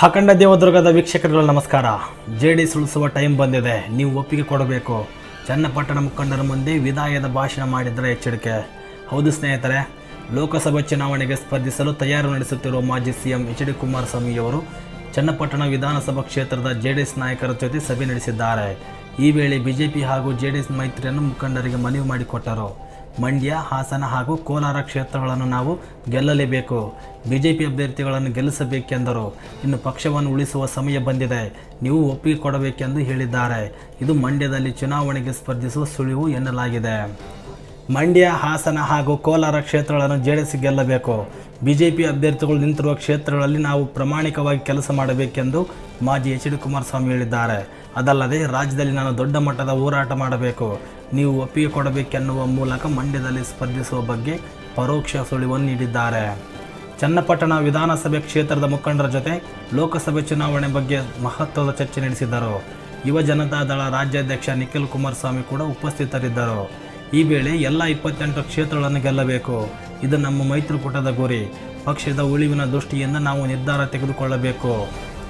ಅಖಂಡ ದೇವದುರ್ಗದ ವೀಕ್ಷಕರುಗಳ ನಮಸ್ಕಾರ. ಜೆಡಿಎಸ್ ಉಳಿಸುವ ಟೈಮ್ ಬಂದಿದೆ, ನೀವು ಒಪ್ಪಿಗೆ ಕೊಡಬೇಕು. ಚನ್ನಪಟ್ಟಣ ಮುಖಂಡರ ಮುಂದೆ ವಿದಾಯದ ಭಾಷಣ ಮಾಡಿದರೆ ಎಚ್ಚರಿಕೆ. ಹೌದು ಸ್ನೇಹಿತರೆ, ಲೋಕಸಭೆ ಚುನಾವಣೆಗೆ ಸ್ಪರ್ಧಿಸಲು ತಯಾರಿ ನಡೆಸುತ್ತಿರುವ ಮಾಜಿ ಸಿಎಂ ಎಚ್ ಡಿ ಕುಮಾರಸ್ವಾಮಿಯವರು ಚನ್ನಪಟ್ಟಣ ವಿಧಾನಸಭಾ ಕ್ಷೇತ್ರದ ಜೆಡಿಎಸ್ ನಾಯಕರ ಜೊತೆ ಸಭೆ ನಡೆಸಿದ್ದಾರೆ. ಈ ವೇಳೆ ಬಿಜೆಪಿ ಹಾಗೂ ಜೆಡಿಎಸ್ ಮೈತ್ರಿಯನ್ನು ಮುಖಂಡರಿಗೆ ಮನವಿ ಮಾಡಿಕೊಟ್ಟರು. ಮಂಡ್ಯ, ಹಾಸನ ಹಾಗೂ ಕೋಲಾರ ಕ್ಷೇತ್ರಗಳನ್ನು ನಾವು ಗೆಲ್ಲಲೇಬೇಕು, ಬಿಜೆಪಿ ಅಭ್ಯರ್ಥಿಗಳನ್ನು ಗೆಲ್ಲಿಸಬೇಕೆಂದರು. ಇನ್ನು ಪಕ್ಷವನ್ನು ಉಳಿಸುವ ಸಮಯ ಬಂದಿದೆ, ನೀವು ಒಪ್ಪಿಗೆ ಕೊಡಬೇಕೆಂದು ಹೇಳಿದ್ದಾರೆ. ಇದು ಮಂಡ್ಯದಲ್ಲಿ ಚುನಾವಣೆಗೆ ಸ್ಪರ್ಧಿಸುವ ಸುಳಿವು ಎನ್ನಲಾಗಿದೆ. ಮಂಡ್ಯ, ಹಾಸನ ಹಾಗೂ ಕೋಲಾರ ಕ್ಷೇತ್ರಗಳನ್ನು ಜೆಡಿಎಸ್ ಗೆಲ್ಲಬೇಕು, ಬಿಜೆಪಿ ಅಭ್ಯರ್ಥಿಗಳು ನಿಂತಿರುವ ಕ್ಷೇತ್ರಗಳಲ್ಲಿ ನಾವು ಪ್ರಾಮಾಣಿಕವಾಗಿ ಕೆಲಸ ಮಾಡಬೇಕೆಂದು ಮಾಜಿ ಎಚ್ ಡಿ ಕುಮಾರಸ್ವಾಮಿ ಹೇಳಿದ್ದಾರೆ. ಅದಲ್ಲದೆ ರಾಜ್ಯದಲ್ಲಿ ನಾನು ದೊಡ್ಡ ಮಟ್ಟದ ಹೋರಾಟ ಮಾಡಬೇಕು, ನೀವು ಒಪ್ಪಿಗೆ ಕೊಡಬೇಕೆನ್ನುವ ಮೂಲಕ ಮಂಡ್ಯದಲ್ಲಿ ಸ್ಪರ್ಧಿಸುವ ಬಗ್ಗೆ ಪರೋಕ್ಷ ಸುಳಿವನ್ನು ನೀಡಿದ್ದಾರೆ. ಚನ್ನಪಟ್ಟಣ ವಿಧಾನಸಭೆ ಕ್ಷೇತ್ರದ ಮುಖಂಡರ ಜೊತೆ ಲೋಕಸಭೆ ಚುನಾವಣೆ ಬಗ್ಗೆ ಮಹತ್ವದ ಚರ್ಚೆ ನಡೆಸಿದರು. ಯುವ ಜನತಾ ದಳ ರಾಜ್ಯಾಧ್ಯಕ್ಷ ನಿಖಿಲ್ ಕುಮಾರಸ್ವಾಮಿ ಕೂಡ ಉಪಸ್ಥಿತರಿದ್ದರು. ಈ ವೇಳೆ ಎಲ್ಲ 28 ಕ್ಷೇತ್ರಗಳನ್ನು ಗೆಲ್ಲಬೇಕು, ಇದು ನಮ್ಮ ಮೈತ್ರಿಕೂಟದ ಗುರಿ. ಪಕ್ಷದ ಉಳಿವಿನ ದೃಷ್ಟಿಯಿಂದ ನಾವು ನಿರ್ಧಾರ ತೆಗೆದುಕೊಳ್ಳಬೇಕು.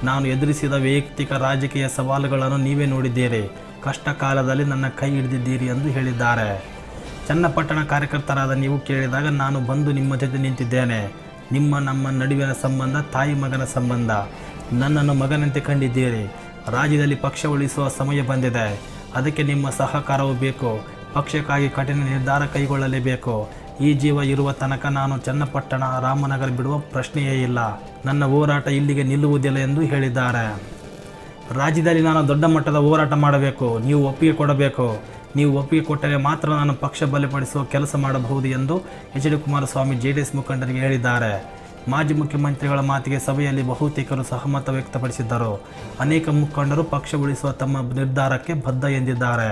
ನಾನು ಎದುರಿಸಿದ ವೈಯಕ್ತಿಕ ರಾಜಕೀಯ ಸವಾಲುಗಳನ್ನು ನೀವೇ ನೋಡಿದ್ದೀರಿ, ಕಷ್ಟ ಕಾಲದಲ್ಲಿ ನನ್ನ ಕೈ ಹಿಡಿದಿದ್ದೀರಿ ಎಂದು ಹೇಳಿದ್ದಾರೆ. ಚನ್ನಪಟ್ಟಣ ಕಾರ್ಯಕರ್ತರಾದ ನೀವು ಕೇಳಿದಾಗ ನಾನು ಬಂದು ನಿಮ್ಮ ಜೊತೆ ನಿಂತಿದ್ದೇನೆ. ನಮ್ಮ ನಡುವಿನ ಸಂಬಂಧ ತಾಯಿ ಮಗನ ಸಂಬಂಧ. ನನ್ನನ್ನು ಮಗನಂತೆ ಕಂಡಿದ್ದೀರಿ. ರಾಜ್ಯದಲ್ಲಿ ಪಕ್ಷ ಉಳಿಸುವ ಸಮಯ ಬಂದಿದೆ, ಅದಕ್ಕೆ ನಿಮ್ಮ ಸಹಕಾರವೂ ಬೇಕು. ಪಕ್ಷಕ್ಕಾಗಿ ಕಠಿಣ ನಿರ್ಧಾರ ಕೈಗೊಳ್ಳಲೇಬೇಕು. ಈ ಜೀವ ಇರುವ ತನಕ ನಾನು ಚನ್ನಪಟ್ಟಣ, ರಾಮನಗರ ಬಿಡುವ ಪ್ರಶ್ನೆಯೇ ಇಲ್ಲ. ನನ್ನ ಹೋರಾಟ ಇಲ್ಲಿಗೆ ನಿಲ್ಲುವುದಿಲ್ಲ ಎಂದು ಹೇಳಿದ್ದಾರೆ. ರಾಜ್ಯದಲ್ಲಿ ನಾನು ದೊಡ್ಡ ಮಟ್ಟದ ಹೋರಾಟ ಮಾಡಬೇಕು, ನೀವು ಒಪ್ಪಿಗೆ ಕೊಡಬೇಕು. ನೀವು ಒಪ್ಪಿಗೆ ಕೊಟ್ಟರೆ ಮಾತ್ರ ನಾನು ಪಕ್ಷ ಬಲಪಡಿಸುವ ಕೆಲಸ ಮಾಡಬಹುದು ಎಂದು ಎಚ್ ಡಿ ಕುಮಾರಸ್ವಾಮಿ ಜೆಡಿಎಸ್ ಮುಖಂಡರಿಗೆ ಹೇಳಿದ್ದಾರೆ. ಮಾಜಿ ಮುಖ್ಯಮಂತ್ರಿಗಳ ಮಾತಿಗೆ ಸಭೆಯಲ್ಲಿ ಬಹುತೇಕರು ಸಹಮತ ವ್ಯಕ್ತಪಡಿಸಿದ್ದರು. ಅನೇಕ ಮುಖಂಡರು ಪಕ್ಷ ಉಳಿಸುವ ತಮ್ಮ ನಿರ್ಧಾರಕ್ಕೆ ಬದ್ಧ ಎಂದಿದ್ದಾರೆ.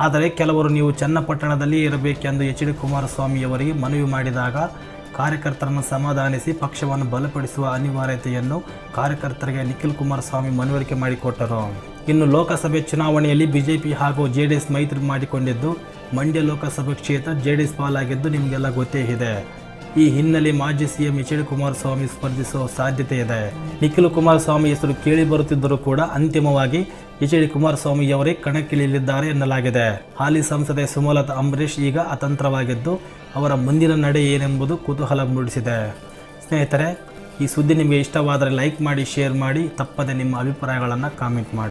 ಆದರೆ ಕೆಲವರು ನೀವು ಚನ್ನಪಟ್ಟಣದಲ್ಲಿ ಇರಬೇಕೆಂದು ಎಚ್ ಡಿ ಕುಮಾರಸ್ವಾಮಿಯವರಿಗೆ ಮನವಿ ಮಾಡಿದಾಗ ಕಾರ್ಯಕರ್ತರನ್ನು ಸಮಾಧಾನಿಸಿ ಪಕ್ಷವನ್ನು ಬಲಪಡಿಸುವ ಅನಿವಾರ್ಯತೆಯನ್ನು ಕಾರ್ಯಕರ್ತರಿಗೆ ನಿಖಿಲ್ ಕುಮಾರಸ್ವಾಮಿ ಮನವರಿಕೆ ಮಾಡಿಕೊಟ್ಟರು. ಇನ್ನು ಲೋಕಸಭೆ ಚುನಾವಣೆಯಲ್ಲಿ ಬಿಜೆಪಿ ಹಾಗೂ ಜೆಡಿಎಸ್ ಮೈತ್ರಿ ಮಾಡಿಕೊಂಡಿದ್ದು, ಮಂಡ್ಯ ಲೋಕಸಭೆ ಕ್ಷೇತ್ರ ಜೆಡಿಎಸ್ ಪಾಲಾಗಿದ್ದು ನಿಮಗೆಲ್ಲ ಗೊತ್ತೇ ಇದೆ. ಈ ಹಿನ್ನೆಲೆ ಮಾಜಿ ಸಿಎಂ ಎಚ್ ಡಿ ಕುಮಾರಸ್ವಾಮಿ ಸ್ಪರ್ಧಿಸುವ ಸಾಧ್ಯತೆ ಇದೆ. ನಿಖಿಲ್ ಕುಮಾರಸ್ವಾಮಿ ಹೆಸರು ಕೇಳಿ ಬರುತ್ತಿದ್ದರೂ ಕೂಡ ಅಂತಿಮವಾಗಿ ಎಚ್ ಡಿ ಕುಮಾರಸ್ವಾಮಿಯವರೇ ಕಣಕ್ಕಿಳಿಯಲಿದ್ದಾರೆ ಎನ್ನಲಾಗಿದೆ. ಹಾಲಿ ಸಂಸದೆ ಸುಮಲತಾ ಅಂಬರೀಶ್ ಈಗ ಅತಂತ್ರವಾಗಿದ್ದು, ಅವರ ಮುಂದಿನ ನಡೆ ಏನೆಂಬುದು ಕುತೂಹಲ ಮೂಡಿಸಿದೆ. ಸ್ನೇಹಿತರೆ, ಈ ಸುದ್ದಿ ನಿಮಗೆ ಇಷ್ಟವಾದರೆ ಲೈಕ್ ಮಾಡಿ, ಶೇರ್ ಮಾಡಿ, ತಪ್ಪದೆ ನಿಮ್ಮ ಅಭಿಪ್ರಾಯಗಳನ್ನು ಕಾಮೆಂಟ್ ಮಾಡಿ.